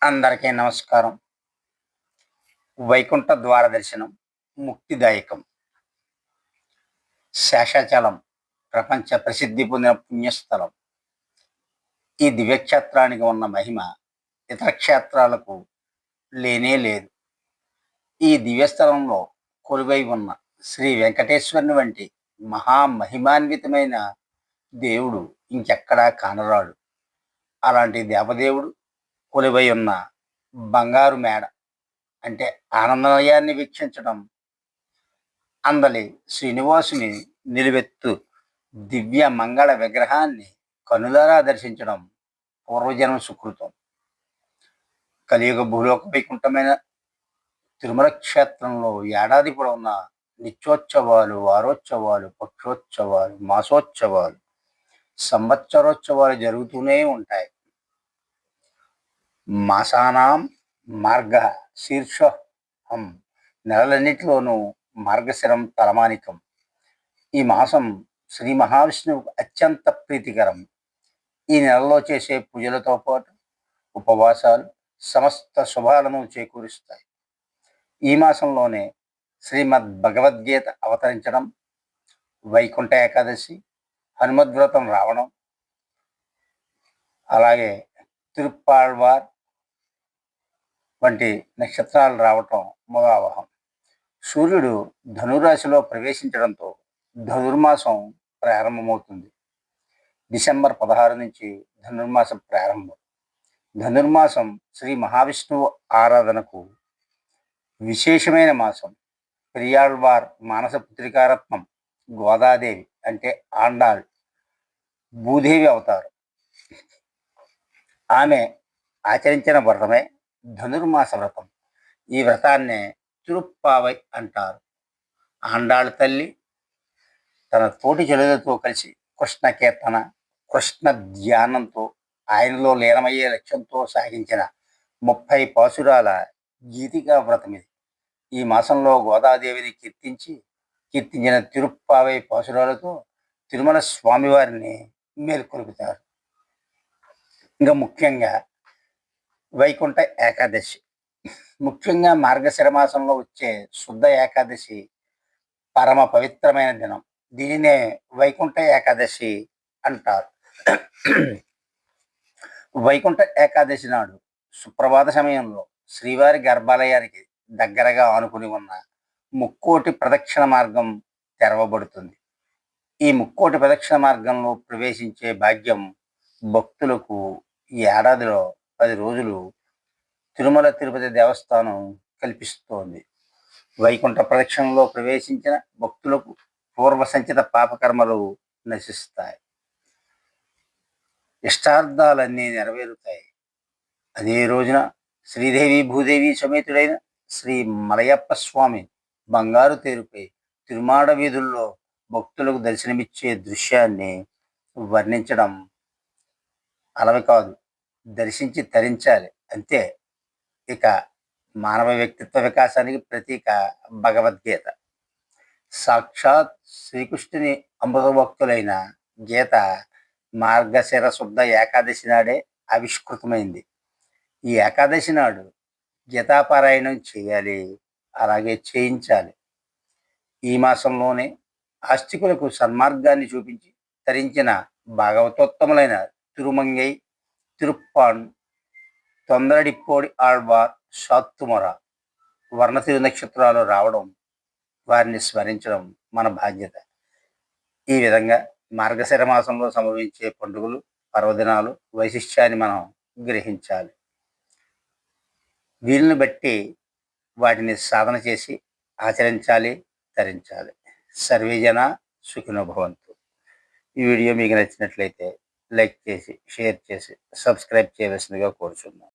అందరికీ నమస్కారం. వైకుంఠ ద్వార దర్శనం ముక్తిదాయకం. శేషాచలం ప్రపంచ ప్రసిద్ధి పొందిన పుణ్యస్థలం. ఈ దివ్యక్షేత్రానికి ఉన్న మహిమ ఇతర క్షేత్రాలకు లేనే లేదు. ఈ దివ్యస్థలంలో కొలువై ఉన్న శ్రీ వెంకటేశ్వరుని వంటి మహామహిమాన్వితమైన దేవుడు ఇంకెక్కడా కానరాడు. అలాంటి దేవదేవుడు కొలువై ఉన్న బంగారు మేడ అంటే ఆనందమయాన్ని వీక్షించడం, అందలి శ్రీనివాసుని నిలువెత్తు దివ్య మంగళ విగ్రహాన్ని కనులారా దర్శించడం పూర్వజన్మ సుకృతం. కలియుగ భూలోక వైకుంఠమైన తిరుమల క్షేత్రంలో ఏడాది పొడవునా నిత్యోత్సవాలు, వారోత్సవాలు, పక్షోత్సవాలు, మాసోత్సవాలు, సంవత్సరోత్సవాలు జరుగుతూనే ఉంటాయి. మాసానాం మార్గ శీర్షం, నెలలన్నిటిలోనూ మార్గశిరం తలమానికం. ఈ మాసం శ్రీ మహావిష్ణువుకు అత్యంత ప్రీతికరం. ఈ నెలలో చేసే పూజలతో పాటు ఉపవాసాలు సమస్త శుభాలను చేకూరుస్తాయి. ఈ మాసంలోనే శ్రీమద్ భగవద్గీత అవతరించడం, వైకుంఠ ఏకాదశి, హనుమద్వ్రతం రావడం, అలాగే తిరుప్పాళ్వార్ వంటి నక్షత్రాలు రావటం మొదలవహం. సూర్యుడు ధనురాశిలో ప్రవేశించడంతో ధనుర్మాసం ప్రారంభమవుతుంది. డిసెంబర్ 16 నుంచి ధనుర్మాసం ప్రారంభం. ధనుర్మాసం శ్రీ మహావిష్ణువు ఆరాధనకు విశేషమైన మాసం. పెరియాళ్వార్ మానస పుత్రికారత్నం గోదాదేవి అంటే ఆండాళ్ భూదేవి అవతారం. ఆమె ఆచరించిన వ్రతమే ధనుర్మాస వ్రతం. ఈ వ్రతాన్నే తిరుప్పావై అంటారు. ఆండాళ్ తల్లి తన తోటి చెల్లెలతో కలిసి కృష్ణ కీర్తన, కృష్ణ ధ్యానంతో ఆయనలో లీనమయ్యే లక్ష్యంతో సాగించిన 30 పాసురాల గీతికా వ్రతం ఇది. ఈ మాసంలో గోదాదేవిని కీర్తించిన తిరుప్పావై పాసురాలతో తిరుమల స్వామివారిని మేల్కొలుపుతారు. ఇంకా ముఖ్యంగా వైకుంఠ ఏకాదశి, ముఖ్యంగా మార్గశిర మాసంలో వచ్చే శుద్ధ ఏకాదశి పరమ పవిత్రమైన దినం. దీనినే వైకుంఠ ఏకాదశి అంటారు. వైకుంఠ ఏకాదశి నాడు సుప్రభాత సమయంలో శ్రీవారి గర్భాలయానికి దగ్గరగా ఆనుకుని ఉన్న ముక్కోటి ప్రదక్షిణ మార్గం తెరవబడుతుంది. ఈ ముక్కోటి ప్రదక్షిణ మార్గంలో ప్రవేశించే భాగ్యం భక్తులకు ఈ ఏడాదిలో 10 రోజులు తిరుమల తిరుపతి దేవస్థానం కల్పిస్తోంది. వైకుంఠ ప్రదక్షిణలో ప్రవేశించిన భక్తులకు పూర్వ సంచిత పాపకర్మలు నశిస్తాయి, ఇష్టార్థాలన్నీ నెరవేరుతాయి. అదే రోజున శ్రీదేవి భూదేవి సమేతుడైన శ్రీ మలయప్ప స్వామి బంగారు తేరుపై తిరుమాడ వీధుల్లో భక్తులకు దర్శనమిచ్చే దృశ్యాన్ని వర్ణించడం అలవి కాదు, దర్శించి తరించాలి అంతే. ఇక మానవ వ్యక్తిత్వ వికాసానికి ప్రతీక భగవద్గీత. సాక్షాత్ శ్రీకృష్ణుని అమృతభక్తులైన గీత మార్గశిర శుద్ధ ఏకాదశి నాడే ఆవిష్కృతమైంది. ఈ ఏకాదశి నాడు గీతాపారాయణం చేయాలి, అలాగే చేయించాలి. ఈ మాసంలోనే ఆస్తికులకు సన్మార్గాన్ని చూపించి తరించిన భాగవతోత్తములైన తిరుమంగై, తిరుప్పాన్, తొందరడిప్పోడి ఆళ్వార్, షాత్తుమొర వర్ణతిరు నక్షత్రాలు రావడం, వారిని స్మరించడం మన బాధ్యత. ఈ విధంగా మార్గశిర మాసంలో సంభవించే పండుగలు, పర్వదినాలు వైశిష్ట్యాన్ని మనం గ్రహించాలి. వీళ్ళని బట్టి వాటిని సాధన చేసి ఆచరించాలి, తరించాలి. సర్వేజన సుఖినో భవంతు. ఈ వీడియో మీకు నచ్చినట్లయితే లైక్ చేసి, షేర్ చేసి, సబ్స్క్రైబ్ చేయవలసిందిగా కోరుచున్నాను.